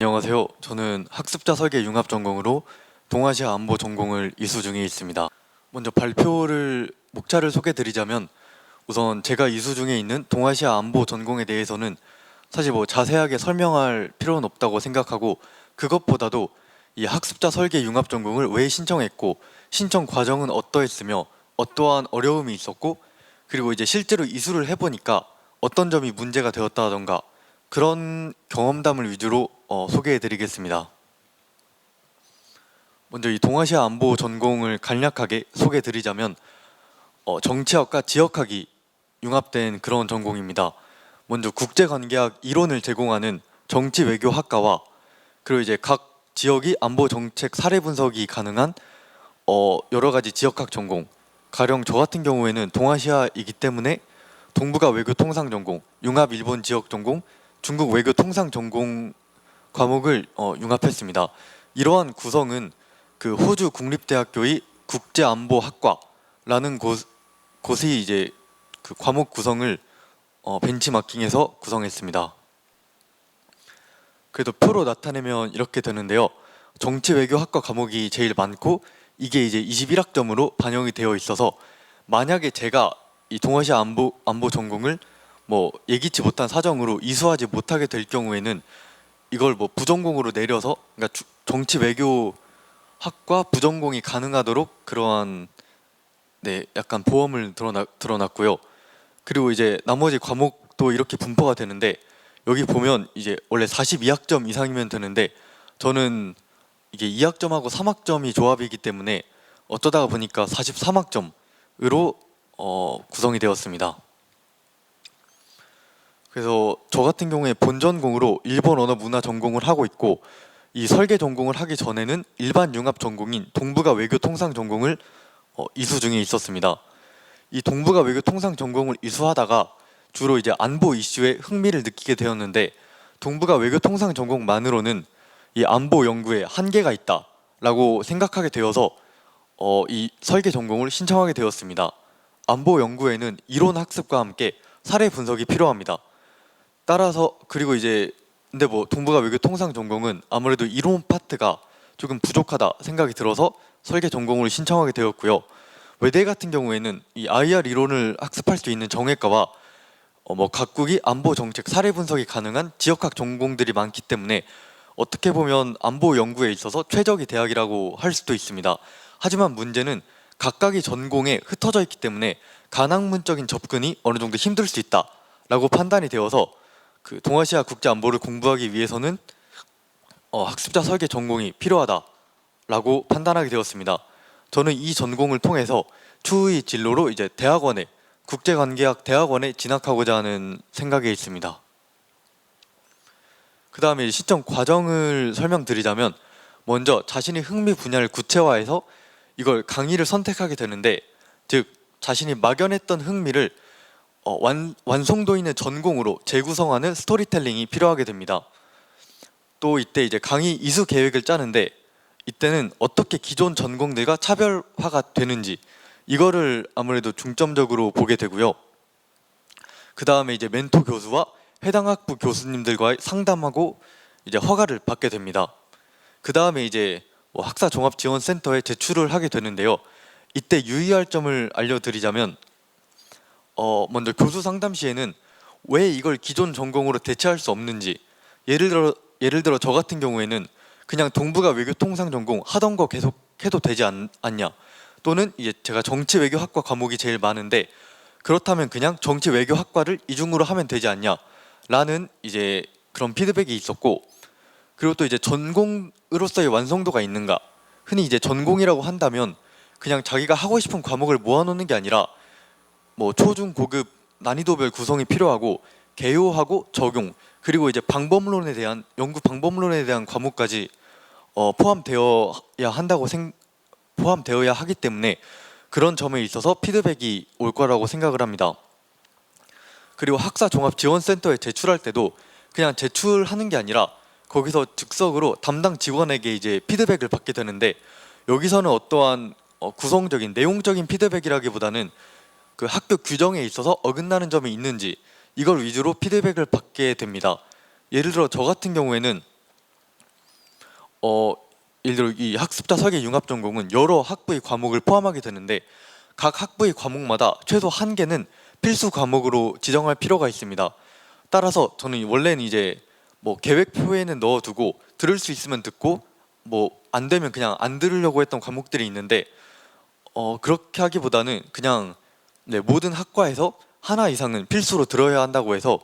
안녕하세요. 저는 학습자 설계 융합 전공으로 동아시아 안보 전공을 이수 중에 있습니다. 먼저 목차를 소개드리자면 우선 제가 이수 중에 있는 동아시아 안보 전공에 대해서는 사실 자세하게 설명할 필요는 없다고 생각하고, 그것보다도 이 학습자 설계 융합 전공을 왜 신청했고 신청 과정은 어떠했으며 어떠한 어려움이 있었고, 그리고 이제 실제로 이수를 해보니까 어떤 점이 문제가 되었다던가 그런 경험담을 위주로 소개해드리겠습니다. 먼저 이 동아시아 안보 전공을 간략하게 소개해드리자면 정치학과 지역학이 융합된 그런 전공입니다. 먼저 국제관계학 이론을 제공하는 정치 외교학과와, 그리고 이제 각 지역이 안보 정책 사례 분석이 가능한 여러 가지 지역학 전공, 가령 저 같은 경우에는 동아시아이기 때문에 동북아 외교 통상 전공, 융합 일본 지역 전공, 중국 외교 통상 전공 과목을 융합했습니다. 이러한 구성은 그 호주 국립대학교의 국제안보학과라는 곳이 이제 그 과목 구성을 벤치마킹해서 구성했습니다. 그래도 표로 나타내면 이렇게 되는데요. 정치외교학과 과목이 제일 많고 이게 이제 21학점으로 반영이 되어 있어서, 만약에 제가 이 동아시아 안보 전공을 예기치 못한 사정으로 이수하지 못하게 될 경우에는 이걸 부전공으로 내려서, 그러니까 정치 외교 학과 부전공이 가능하도록 그러한 약간 보험을 들어놨고요. 그리고 이제 나머지 과목도 이렇게 분포가 되는데, 여기 보면 이제 원래 42학점 이상이면 되는데 저는 이게 2학점하고 3학점이 조합이기 때문에 어쩌다가 보니까 43학점으로 구성이 되었습니다. 그래서 저 같은 경우에 본전공으로 일본 언어 문화 전공을 하고 있고, 이 설계 전공을 하기 전에는 일반 융합 전공인 동북아 외교 통상 전공을 이수 중에 있었습니다. 이 동북아 외교 통상 전공을 이수하다가 주로 이제 안보 이슈에 흥미를 느끼게 되었는데, 동북아 외교 통상 전공만으로는 이 안보 연구에 한계가 있다라고 생각하게 되어서 이 설계 전공을 신청하게 되었습니다. 안보 연구에는 이론 학습과 함께 사례 분석이 필요합니다. 따라서 그리고 이제 근데 동북아 외교 통상 전공은 아무래도 이론 파트가 조금 부족하다 생각이 들어서 설계 전공을 신청하게 되었고요. 외대 같은 경우에는 이 IR 이론을 학습할 수 있는 정외과와 각국이 안보 정책 사례 분석이 가능한 지역학 전공들이 많기 때문에 어떻게 보면 안보 연구에 있어서 최적의 대학이라고 할 수도 있습니다. 하지만 문제는 각각의 전공에 흩어져 있기 때문에 가학문적인 접근이 어느 정도 힘들 수 있다라고 판단이 되어서 그 동아시아 국제 안보를 공부하기 위해서는 학습자 설계 전공이 필요하다라고 판단하게 되었습니다. 저는 이 전공을 통해서 추후의 진로로 이제 국제관계학 대학원에 진학하고자 하는 생각에 있습니다. 그 다음에 신청 과정을 설명드리자면, 먼저 자신의 흥미 분야를 구체화해서 이걸 강의를 선택하게 되는데, 즉 자신이 막연했던 흥미를 완성도 있는 전공으로 재구성하는 스토리텔링이 필요하게 됩니다. 또 이때 이제 강의 이수 계획을 짜는데, 이때는 어떻게 기존 전공들과 차별화가 되는지 이거를 아무래도 중점적으로 보게 되고요. 그 다음에 이제 멘토 교수와 해당 학부 교수님들과 상담하고 이제 허가를 받게 됩니다. 그 다음에 이제 학사 종합 지원센터에 제출을 하게 되는데요. 이때 유의할 점을 알려드리자면, 먼저 교수 상담 시에는 왜 이걸 기존 전공으로 대체할 수 없는지, 예를 들어 저 같은 경우에는 그냥 동북아 외교 통상 전공 하던 거 계속 해도 되지 않냐, 또는 이제 제가 정치 외교학과 과목이 제일 많은데 그렇다면 그냥 정치 외교학과를 이중으로 하면 되지 않냐 라는 이제 그런 피드백이 있었고, 그리고 또 이제 전공으로서의 완성도가 있는가, 흔히 이제 전공이라고 한다면 그냥 자기가 하고 싶은 과목을 모아놓는 게 아니라 초중 고급 난이도별 구성이 필요하고 개요하고 적용, 그리고 이제 연구 방법론에 대한 과목까지 포함되어야 하기 때문에 그런 점에 있어서 피드백이 올 거라고 생각을 합니다. 그리고 학사 종합 지원센터에 제출할 때도 그냥 제출하는 게 아니라 거기서 즉석으로 담당 직원에게 이제 피드백을 받게 되는데, 여기서는 어떠한 구성적인 내용적인 피드백이라기보다는 그 학교 규정에 있어서 어긋나는 점이 있는지 이걸 위주로 피드백을 받게 됩니다. 예를 들어 저 같은 경우에는 어, 예를 들어 이 학습자 설계 융합 전공은 여러 학부의 과목을 포함하게 되는데 각 학부의 과목마다 최소 한 개는 필수 과목으로 지정할 필요가 있습니다. 따라서 저는 원래는 이제 뭐 계획표에는 넣어두고 들을 수 있으면 듣고 뭐 안 되면 그냥 안 들으려고 했던 과목들이 있는데 그렇게 하기보다는 그냥 네, 모든 학과에서 하나 이상은 필수로 들어야 한다고 해서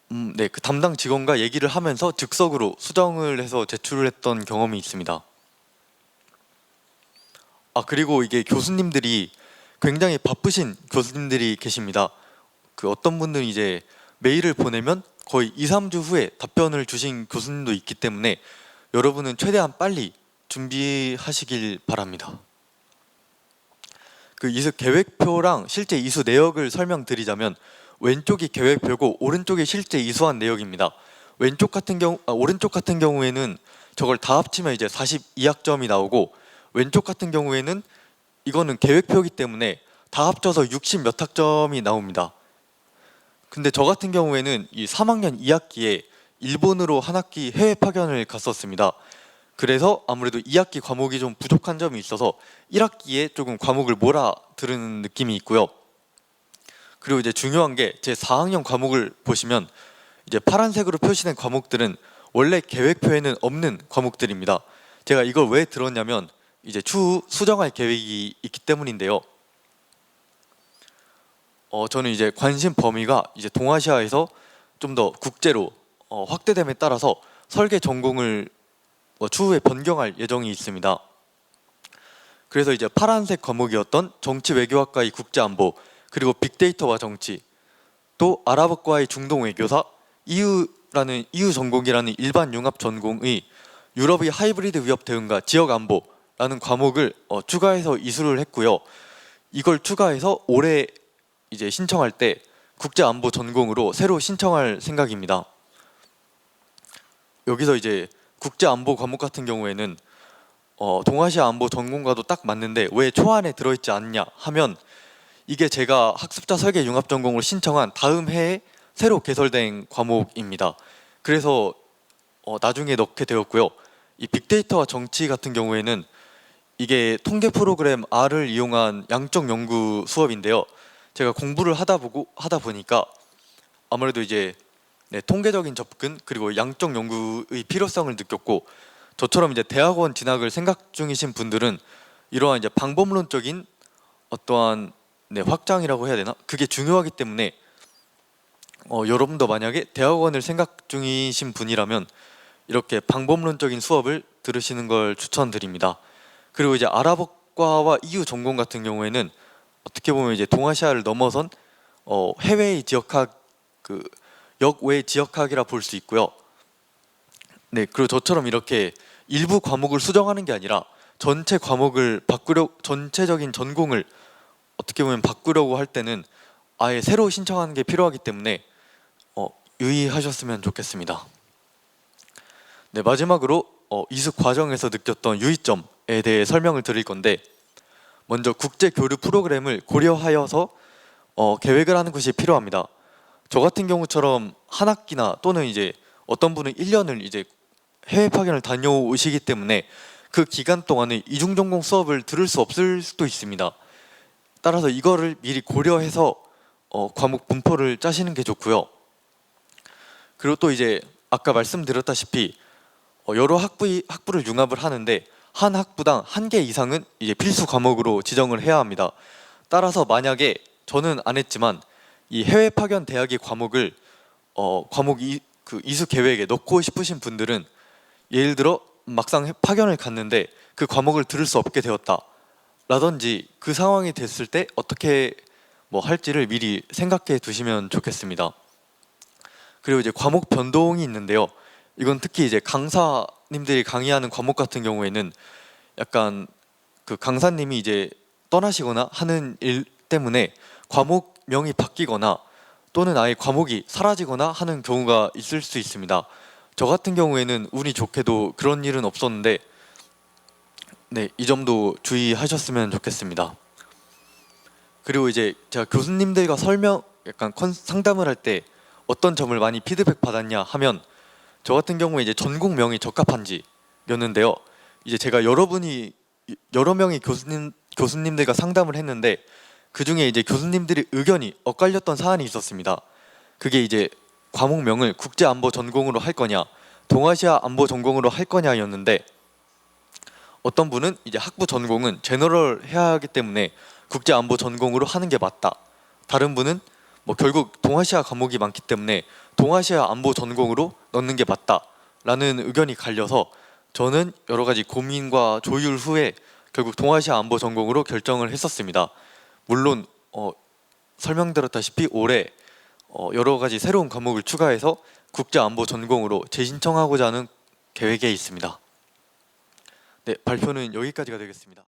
네, 그 담당 직원과 얘기를 하면서 즉석으로 수정을 해서 제출을 했던 경험이 있습니다. 그리고 이게 교수님들이 굉장히 바쁘신 교수님들이 계십니다. 그 어떤 분들은 이제 메일을 보내면 거의 2, 3주 후에 답변을 주신 교수님도 있기 때문에 여러분은 최대한 빨리 준비하시길 바랍니다. 그 이수 계획표랑 실제 이수 내역을 설명드리자면 왼쪽이 계획표고 오른쪽이 실제 이수한 내역입니다. 오른쪽 같은 경우에는 저걸 다 합치면 이제 42학점이 나오고 왼쪽 같은 경우에는 이거는 계획표이기 때문에 다 합쳐서 60 몇 학점이 나옵니다. 근데 저 같은 경우에는 이 3학년 2학기에 일본으로 한 학기 해외 파견을 갔었습니다. 그래서 아무래도 2학기 과목이 좀 부족한 점이 있어서 1학기에 조금 과목을 몰아 들은 느낌이 있고요. 그리고 이제 중요한 게 제 4학년 과목을 보시면 이제 파란색으로 표시된 과목들은 원래 계획표에는 없는 과목들입니다. 제가 이걸 왜 들었냐면 이제 추후 수정할 계획이 있기 때문인데요. 저는 이제 관심 범위가 이제 동아시아에서 좀 더 국제로 확대됨에 따라서 설계 전공을 추후에 변경할 예정이 있습니다. 그래서 이제 파란색 과목이었던 정치외교학과의 국제안보, 그리고 빅데이터와 정치, 또 아랍어과의 중동외교사, EU 전공이라는 일반 융합 전공의 유럽의 하이브리드 위협 대응과 지역안보라는 과목을 추가해서 이수를 했고요. 이걸 추가해서 올해 이제 신청할 때 국제안보 전공으로 새로 신청할 생각입니다. 여기서 이제 국제안보 과목 같은 경우에는 동아시아 안보 전공과도 딱 맞는데 왜 초안에 들어있지 않냐 하면 이게 제가 학습자 설계 융합 전공을 신청한 다음 해에 새로 개설된 과목입니다. 그래서 나중에 넣게 되었고요. 이 빅데이터와 정치 같은 경우에는 이게 통계 프로그램 R을 이용한 양적 연구 수업인데요. 제가 공부를 하다 보니까 아무래도 이제 통계적인 접근 그리고 양적 연구의 필요성을 느꼈고 저처럼 이제 대학원 진학을 생각 중이신 분들은 이러한 이제 방법론적인 어떠한 확장이라고 해야 되나? 그게 중요하기 때문에 여러분도 만약에 대학원을 생각 중이신 분이라면 이렇게 방법론적인 수업을 들으시는 걸 추천드립니다. 그리고 이제 아랍어과와 EU 전공 같은 경우에는 어떻게 보면 이제 동아시아를 넘어선 해외의 지역학 역외 지역학이라 볼 수 있고요. 네, 그리고 저처럼 이렇게 일부 과목을 수정하는 게 아니라 전체 과목을 전체적인 전공을 어떻게 보면 바꾸려고 할 때는 아예 새로 신청하는 게 필요하기 때문에 유의하셨으면 좋겠습니다. 네, 마지막으로 이수 과정에서 느꼈던 유의점에 대해 설명을 드릴 건데 먼저 국제 교류 프로그램을 고려하여서 계획을 하는 것이 필요합니다. 저 같은 경우처럼 한 학기나 또는 이제 어떤 분은 1년을 이제 해외 파견을 다녀오시기 때문에 그 기간 동안에 이중 전공 수업을 들을 수 없을 수도 있습니다. 따라서 이거를 미리 고려해서 과목 분포를 짜시는 게 좋고요. 그리고 또 이제 아까 말씀드렸다시피 여러 학부를 융합을 하는데 한 학부당 한 개 이상은 이제 필수 과목으로 지정을 해야 합니다. 따라서 만약에 저는 안 했지만 이 해외 파견 대학의 과목을 이수 계획에 넣고 싶으신 분들은 예를 들어 막상 파견을 갔는데 그 과목을 들을 수 없게 되었다 라든지 그 상황이 됐을 때 어떻게 할지를 미리 생각해 두시면 좋겠습니다. 그리고 이제 과목 변동이 있는데요. 이건 특히 이제 강사님들이 강의하는 과목 같은 경우에는 약간 그 강사님이 이제 떠나시거나 하는 일 때문에 과목명이 바뀌거나 또는 아예 과목이 사라지거나 하는 경우가 있을 수 있습니다. 저 같은 경우에는 운이 좋게도 그런 일은 없었는데 네, 이 점도 주의하셨으면 좋겠습니다. 그리고 이제 제가 교수님들과 상담을 할 때 어떤 점을 많이 피드백 받았냐 하면 저 같은 경우에 이제 전공명이 적합한지 전공이었는데요. 이제 제가 여러 명의 교수님들과 상담을 했는데 그 중에 이제 교수님들의 의견이 엇갈렸던 사안이 있었습니다. 그게 이제 과목명을 국제안보 전공으로 할 거냐, 동아시아 안보 전공으로 할 거냐였는데 어떤 분은 이제 학부 전공은 제너럴 해야 하기 때문에 국제안보 전공으로 하는 게 맞다. 다른 분은 뭐 결국 동아시아 과목이 많기 때문에 동아시아 안보 전공으로 넣는 게 맞다라는 의견이 갈려서 저는 여러 가지 고민과 조율 후에 결국 동아시아 안보 전공으로 결정을 했었습니다. 물론 설명드렸다시피 올해 여러 가지 새로운 과목을 추가해서 국제안보 전공으로 재신청하고자 하는 계획에 있습니다. 네, 발표는 여기까지가 되겠습니다.